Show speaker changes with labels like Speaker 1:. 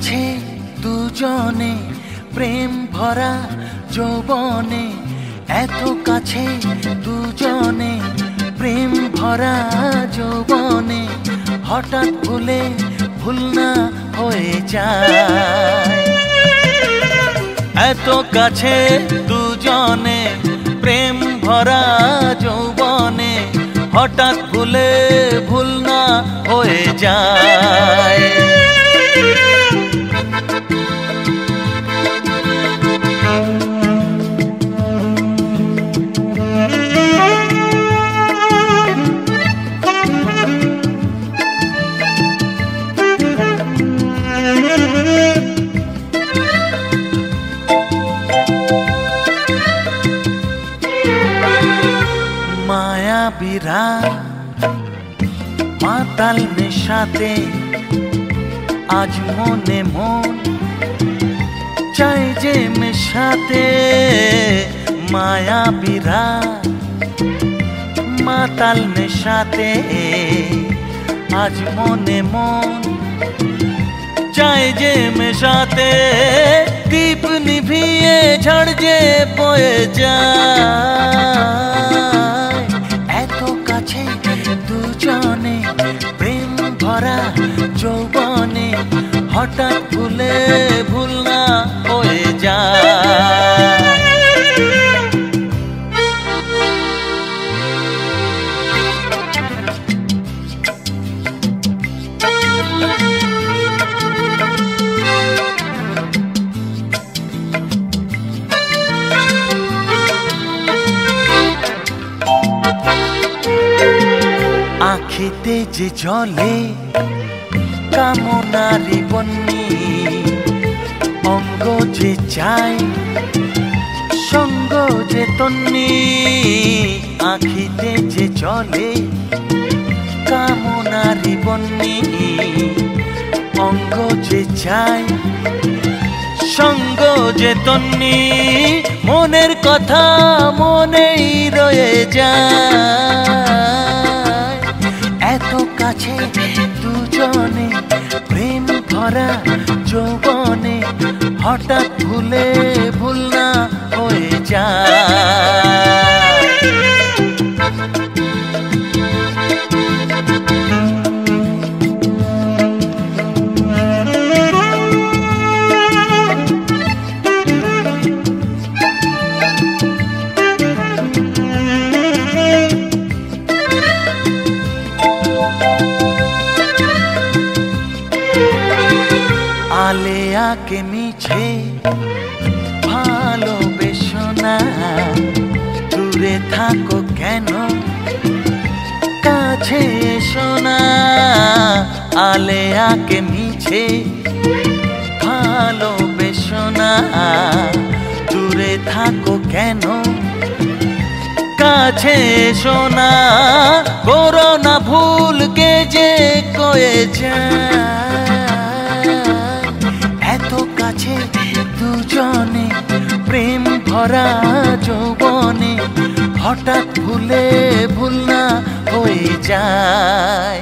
Speaker 1: কাছে দুজনে প্রেম ভরা যৌবনে, এত কাছে দুজনে প্রেম ভরা যৌবনে, হঠাৎ ভুলে ভুল না হয়ে যায়। এত কাছে দুজনে প্রেম ভরা যৌবনে, হঠাৎ ভুলে ভুল না হয়ে যায়। মায়াবীরা মাতাল নেশাতে, আজ মনে মন চাই যে মেশাতে। মায়াবীরা মাতাল নেশাতে, আজ মনে মন চাই যে মেশাতে। দীপ নিভিয়ে ঝড় যে বয়ে যায়, এত কাছে দুজনে প্রেম ভরা যৌবনে, হঠাৎ ভুলে ভুল না হয়ে যায়। আখিতে যে জলে কামনারি বন্যি, অঙ্গ যে চাই সঙ্গ যে তন্নি। আখিতে যে জলে কামনারি বন্যি, অঙ্গ যে চাই সঙ্গ যে তন্নি। মনের কথা মনেই রয়ে যায়, এত কাছে দুজনে প্রেম ভরা যৌবনে, হঠাৎ ভুলে ভুল না হয়ে যায়। আলেয়াকে মিছে ভালোবেসো না, দূরে থাকো কেন কাছে এসো না। আলেয়াকে মিছে ভালোবেসো না, দূরে থাকো কেন কাছে এসো না। করো না ভুলকে যে কয়ে যায়, এত কাছে দুজনে প্রেম ভরা যৌবনে, হঠাৎ ভুলে ভুল না হয়ে যায়।